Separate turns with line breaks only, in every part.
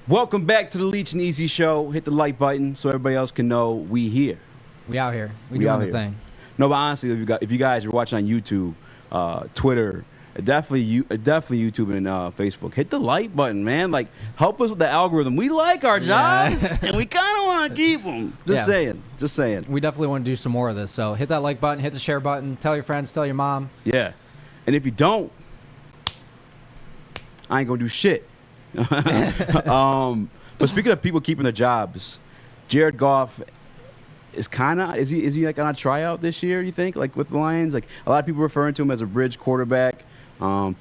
Welcome back to the Leach and Easy Show. Hit the like button so everybody else can know we here.
We out here. We doing the thing.
No, but honestly, if you guys are watching on YouTube, Twitter, definitely YouTube and Facebook, hit the like button, man. Like, help us with the algorithm. We like our jobs, and we kind of want to keep them. Just saying.
We definitely want to do some more of this. So hit that like button, hit the share button, tell your friends, tell your mom.
Yeah. And if you don't, I ain't going to do shit. But speaking of people keeping their jobs, Jared Goff is he like on a tryout this year, you think, like with the Lions? Like, a lot of people referring to him as a bridge quarterback.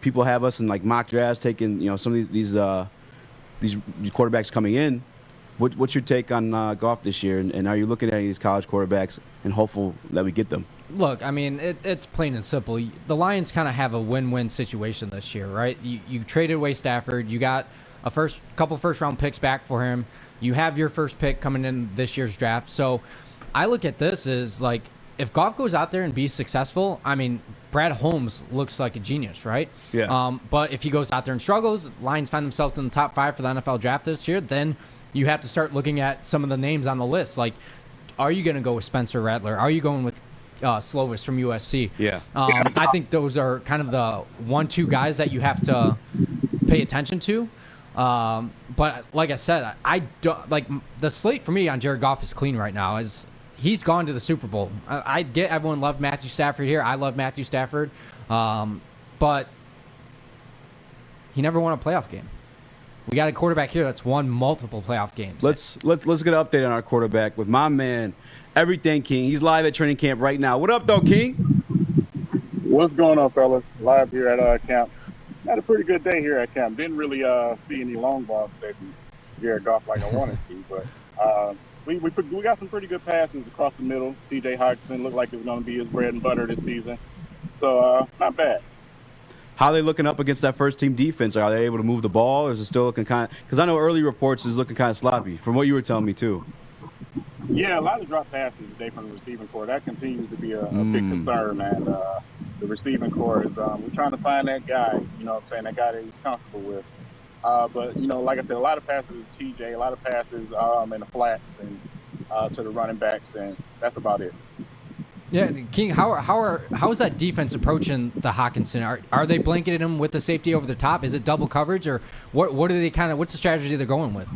People have us in like mock drafts taking, some of these quarterbacks coming in. What's your take on Goff this year, and are you looking at any of these college quarterbacks and hopeful that we get them?
Look, I mean, it's plain and simple. The Lions kind of have a win-win situation this year, right? You traded away Stafford. You got a couple first-round picks back for him. You have your first pick coming in this year's draft. So I look at this as, like, if Goff goes out there and be successful, I mean, Brad Holmes looks like a genius, right?
Yeah.
But if he goes out there and struggles, Lions find themselves in the top 5 for the NFL draft this year, then you have to start looking at some of the names on the list. Like, are you going to go with Spencer Rattler? Are you going with Slovis from USC?
Yeah.
I think those are kind of the 1-2 guys that you have to pay attention to. But like I said, I don't like the slate for me on Jared Goff is clean right now. As he's gone to the Super Bowl. I get everyone loved Matthew Stafford here. I love Matthew Stafford, but he never won a playoff game. We got a quarterback here that's won multiple playoff games.
Let's get an update on our quarterback with my man, Everything King. He's live at training camp right now. What up, though, King?
What's going on, fellas? Live here at camp. Had a pretty good day here at camp. Didn't really see any long balls today from Jared Goff like I wanted to, but we got some pretty good passes across the middle. T.J. Hockenson looked like it's going to be his bread and butter this season, so not bad.
How are they looking up against that first-team defense? Are they able to move the ball, or is it still looking kind of – because I know early reports is looking kind of sloppy from what you were telling me too.
Yeah, a lot of drop passes today from the receiving core. That continues to be a big concern, man. The receiving core is we're trying to find that guy, that guy that he's comfortable with. But, like I said, a lot of passes to TJ, a lot of passes in the flats and to the running backs, and that's about it.
Yeah, King, how is that defense approaching the Hockenson? Are they blanketing him with the safety over the top? Is it double coverage, or what are they what's the strategy they're going with?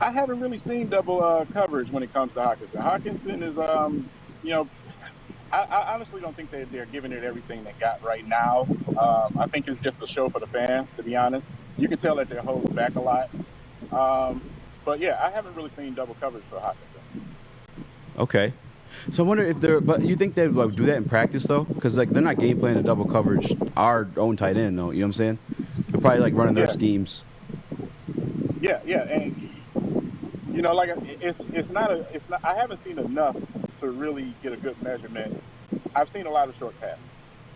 I haven't really seen double coverage when it comes to Hockenson. Hockenson is, I honestly don't think they're giving it everything they got right now. I think it's just a show for the fans, to be honest. You can tell that they're holding back a lot. But yeah, I haven't really seen double coverage for Hockenson.
Okay. So I wonder if but you think they would do that in practice though? Because they're not game planning a double coverage our own tight end though. You know what I'm saying? They're probably running their schemes.
Yeah, and it's not. I haven't seen enough to really get a good measurement. I've seen a lot of short passes,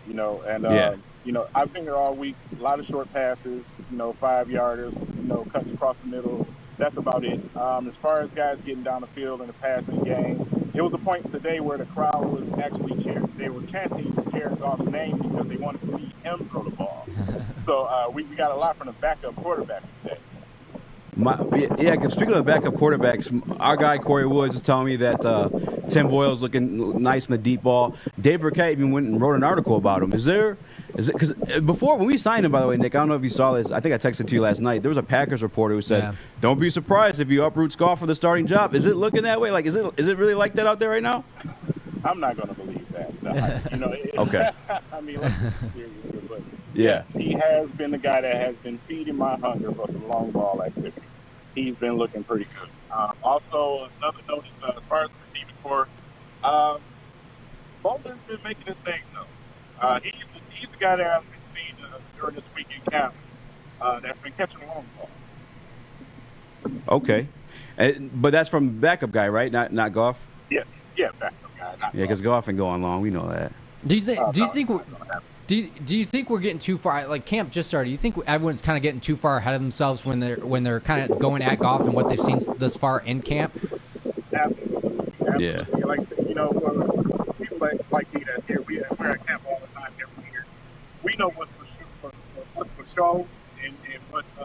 I've been here all week. A lot of short passes, 5-yarders, cuts across the middle. That's about it. As far as guys getting down the field in the passing game, it was a point today where the crowd was actually cheering. They were chanting Jared Goff's name because they wanted to see him throw the ball. So we got a lot from the backup quarterbacks today.
Because speaking of the backup quarterbacks, our guy Corey Woods is telling me that Tim Boyle's looking nice in the deep ball. Dave Burkett even went and wrote an article about him. Is it because before when we signed him, by the way, Nick, I don't know if you saw this. I think I texted to you last night. There was a Packers reporter who said, "Don't be surprised if you uproot Goff for the starting job." Is it looking that way? Like, is it really like that out there right now?
I'm not going to believe that.
Okay.
I mean, let's be serious here, but yes, he has been the guy that has been feeding my hunger for some long ball activity. He's been looking pretty good. Also, another note is as far as the receiving core, Bolden's been making his name though. He's the guy that I've been seeing during this weekend camp that's been catching long balls.
Okay, but that's from backup guy, right? Not Goff.
Yeah, backup guy.
Yeah, because Goff ain't going long. We know that.
Do you think we're getting too far? Like camp just started. Do you think everyone's kind of getting too far ahead of themselves when they're kind of going at Goff and what they've seen thus far in camp?
Absolutely.
Yeah.
Like I said, for people like me that's here, we're at camp all the time every year. We know what's for show and what's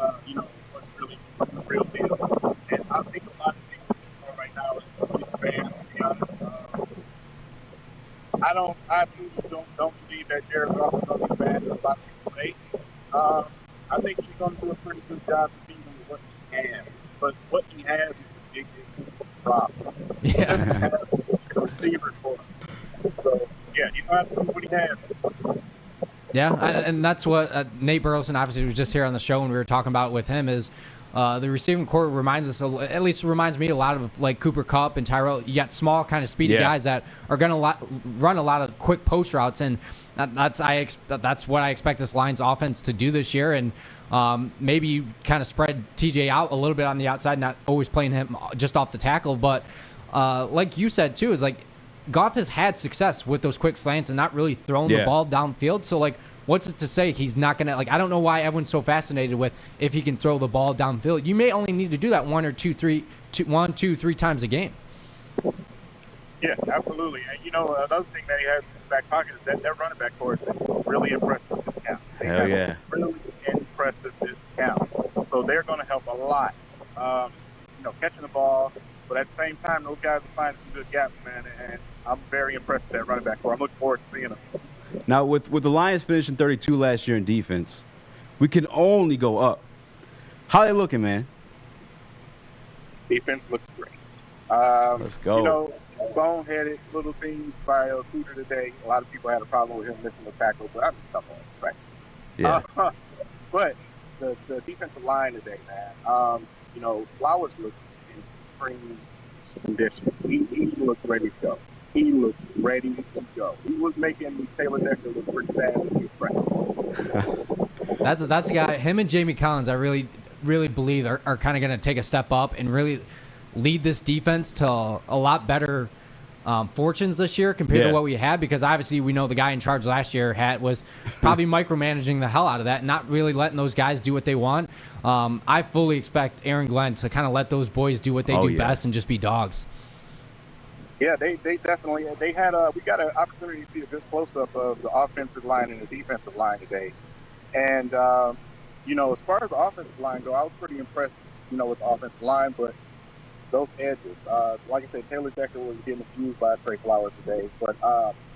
what's really that Jared Goff is going to be bad, as a lot of people say. I think he's going to do a pretty good job this season with what he has. But what he has is the biggest problem. He doesn't have a receiver for him. So, yeah, he's going to do what he has.
Yeah, and that's what Nate Burleson obviously was just here on the show when we were talking about it with him is the receiving core reminds us, at least reminds me a lot of like Cooper Kupp and Tyrell. You got small kind of speedy guys that are going to run a lot of quick post routes, and that's what I expect this Lions offense to do this year. And maybe you kind of spread TJ out a little bit on the outside, not always playing him just off the tackle, but like you said too, is like Goff has had success with those quick slants and not really throwing the ball downfield. So, like, what's it to say he's not going to, like, I don't know why everyone's so fascinated with if he can throw the ball downfield. You may only need to do that one, two, three times a game.
Yeah, absolutely. And, you know, another thing that he has in his back pocket is that running back core has been really impressive this count.
Hell yeah.
Really impressive this count. So they're going to help a lot, you know, catching the ball. But at the same time, those guys are finding some good gaps, man. And I'm very impressed with that running back core. I'm looking forward to seeing them.
Now, with the Lions finishing 32 last year in defense, we can only go up. How they looking, man?
Defense looks great.
Let's go.
You know, boneheaded little things by Cooter today. A lot of people had a problem with him missing the tackle, but I mean, come on, it's practice.
Yeah.
But the defensive line today, man, you know, Flowers looks in supreme condition. He looks ready to go. He looks ready to go. He was making Taylor Decker look pretty bad when he was practicing.
That's a guy. Him and Jamie Collins, I really believe are kind of going to take a step up and really lead this defense to a lot better fortunes this year compared to what we had, because obviously we know the guy in charge last year was probably micromanaging the hell out of that, not really letting those guys do what they want. I fully expect Aaron Glenn to kind of let those boys do what they do best and just be dogs.
Yeah, they definitely we got an opportunity to see a good close up of the offensive line and the defensive line today, and you know, as far as the offensive line go, I was pretty impressed, you know, with the offensive line, but those edges, like I said, Taylor Decker was getting abused by Trey Flowers today, but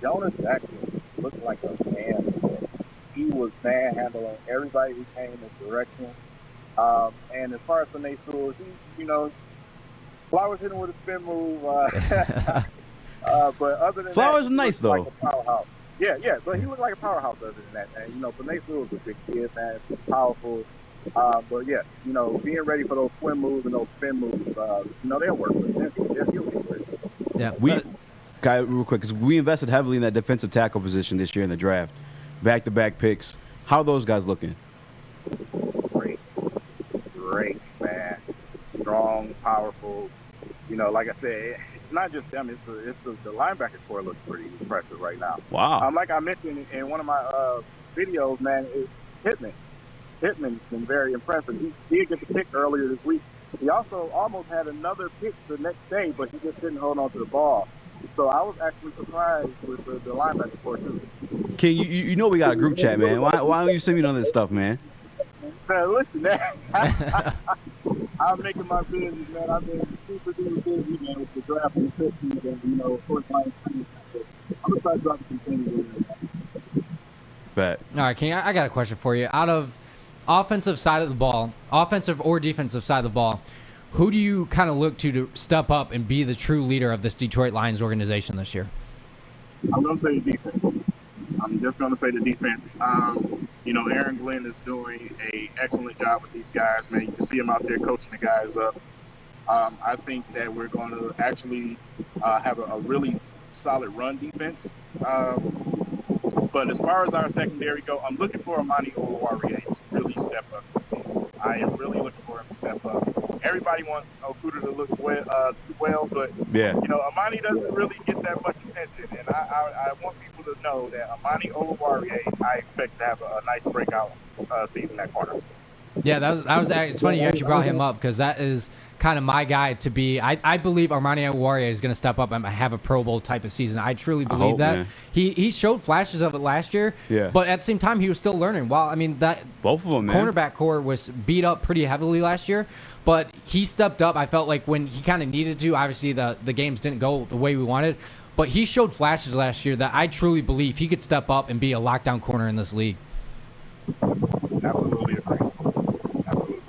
Jonah Jackson looked like a man today. He was manhandling everybody who came in his direction, and as far as Panay Sewell, you know, Flowers hit him with a spin move, but other than
Flowers
that,
nice though.
like a powerhouse. Yeah, but he looked like a powerhouse other than that. And you know, Panay Sewell's a big kid, man. He's powerful. But yeah, you know, being ready for those swim moves and those spin moves, you know, they'll work with it. They'll get it.
Yeah,
Guy, real quick, because we invested heavily in that defensive tackle position this year in the draft, back-to-back picks. How are those guys looking?
Great, man. Strong, powerful. You know, like I said, it's not just them. It's the linebacker core looks pretty impressive right now.
Wow.
Like I mentioned in one of my videos, man, Pittman's been very impressive. He did get the pick earlier this week. He also almost had another pick the next day, but he just didn't hold on to the ball. So I was actually surprised with the linebacker core too.
King, you know we got a group chat, man. Why don't you send me none of this stuff, man?
Listen, man. I'm making my business, man. I've been super duper busy, man, with the draft and the Pistons, and you know, of course, Lions training camp. I'm gonna start dropping some things in there.
Bet.
All right, King, I got a question for you. Out of offensive side of the ball, offensive or defensive side of the ball, who do you kind of look to step up and be the true leader of this Detroit Lions organization this year?
I'm going to say the defense. I'm just going to say the defense. You know, Aaron Glenn is doing an excellent job with these guys, man. You can see him out there coaching the guys up. I think that we're going to actually have a really solid run defense. But as far as our secondary go, I'm looking for Amani Oluwarie to really step up this season. I am really looking for him to step up. Everybody wants Okuda to look well, but you know, Amani doesn't really get that much attention. And I want people to know that Amani Oluwarie, I expect to have a nice breakout season at corner.
Yeah, that was. It's funny you actually brought him up because that is kind of my guy to be. I believe Armani Warrior is going to step up and have a Pro Bowl type of season. I truly believe that. Man. He showed flashes of it last year, but at the same time he was still learning. Well, I mean that
both of them, man.
Cornerback core was beat up pretty heavily last year, but he stepped up. I felt like when he kind of needed to. Obviously the games didn't go the way we wanted, But he showed flashes last year that I truly believe he could step up and be a lockdown corner in this league.
Absolutely agree. Absolutely.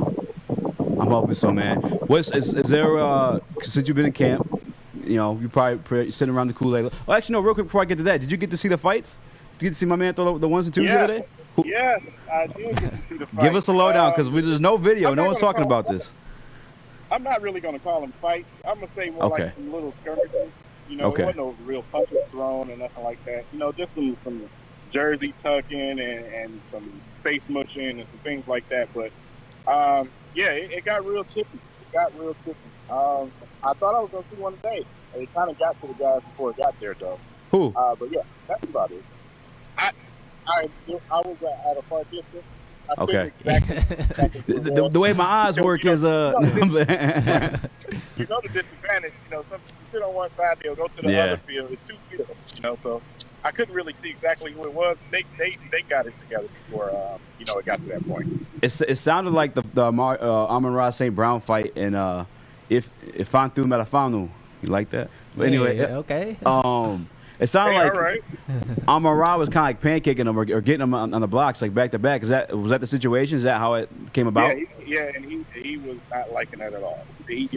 I'm hoping so, man. Is there since you've been in camp, you know, you probably sitting around the Kool-Aid. Oh, actually, no. Real quick before I get to that, did you get to see the fights? Did you get to see my man throw the ones and twos the other day?
Yes, I did get to see the fights.
Give us a lowdown because there's no video. No one's talking about this.
I'm not really going to call them fights. I'm going to say more like some little skirmishes. You know, there wasn't no real punches thrown or nothing like that. You know, just some jersey tucking and some face mushing and some things like that. But, yeah, it got real chippy. I thought I was going to see one today. It kind of got to the guys before it got there, though.
Who?
But, yeah, that's about it. I was at a far distance.
Okay. The way my eyes work is
you know the disadvantage. You know, some you sit on one side, they'll go to the other field. It's two fields. You know, so I couldn't really see exactly who it was. They got it together before you know, it got to that point.
It sounded like the Amon-Ra St. Brown fight and if Fantu Metafanu. You like that? But anyway,
okay.
It sounded like
right.
Amon-Ra was kind of like pancaking him or getting him on the blocks like back to back. Was that the situation? Is that how it came about?
Yeah, and he was not liking that at all. He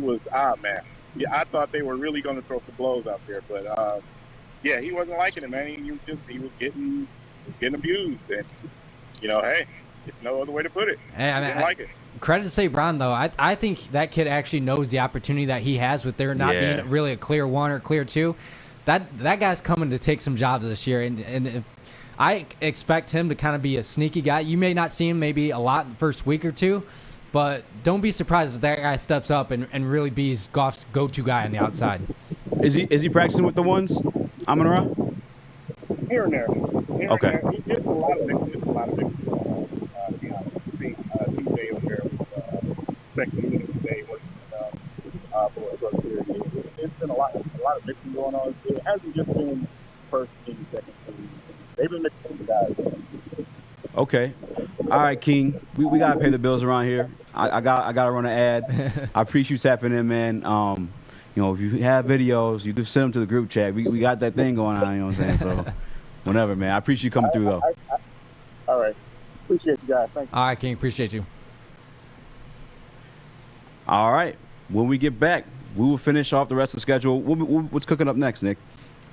was man. Yeah, I thought they were really going to throw some blows out there, but yeah, he wasn't liking it, man. He was getting abused, and you know, hey, it's no other way to put it.
Hey, I mean,
didn't like it.
Credit to St. Brown, though. I think that kid actually knows the opportunity that he has with there not being really a clear one or clear two. That guy's coming to take some jobs this year, and if I expect him to kind of be a sneaky guy. You may not see him maybe a lot in the first week or two, but don't be surprised if that guy steps up and really be Goff's go-to guy on the outside.
Is he practicing with the ones, Amon-Ra?
Here and there.
Okay.
It's a lot of mixing. To be honest, you see TJ over there with second unit today working for a short period. It's been a lot of mixing going on. It hasn't just been first team, second team. They've been mixing the guys.
Okay. All right, King. We gotta pay the bills around here. I gotta run an ad. I appreciate you tapping in, man. You know, if you have videos, you can send them to the group chat. We got that thing going on. You know what I'm saying? So, whatever, man. I appreciate you coming through, though.
All right. Appreciate you guys. Thank you.
All right, King. Appreciate you.
All right. When we get back, we will finish off the rest of the schedule. What's cooking up next, Nick?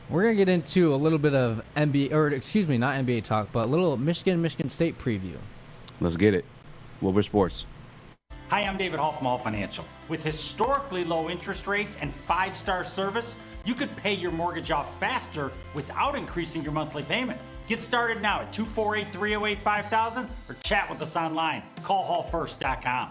We're going to get into a little bit of NBA, or excuse me, not NBA talk, but a little Michigan State preview.
Let's get it. Woodward Sports.
Hi, I'm David Hall from Hall Financial. With historically low interest rates and 5-star service, you could pay your mortgage off faster without increasing your monthly payment. Get started now at 248-308-5000 or chat with us online. Call hallfirst.com.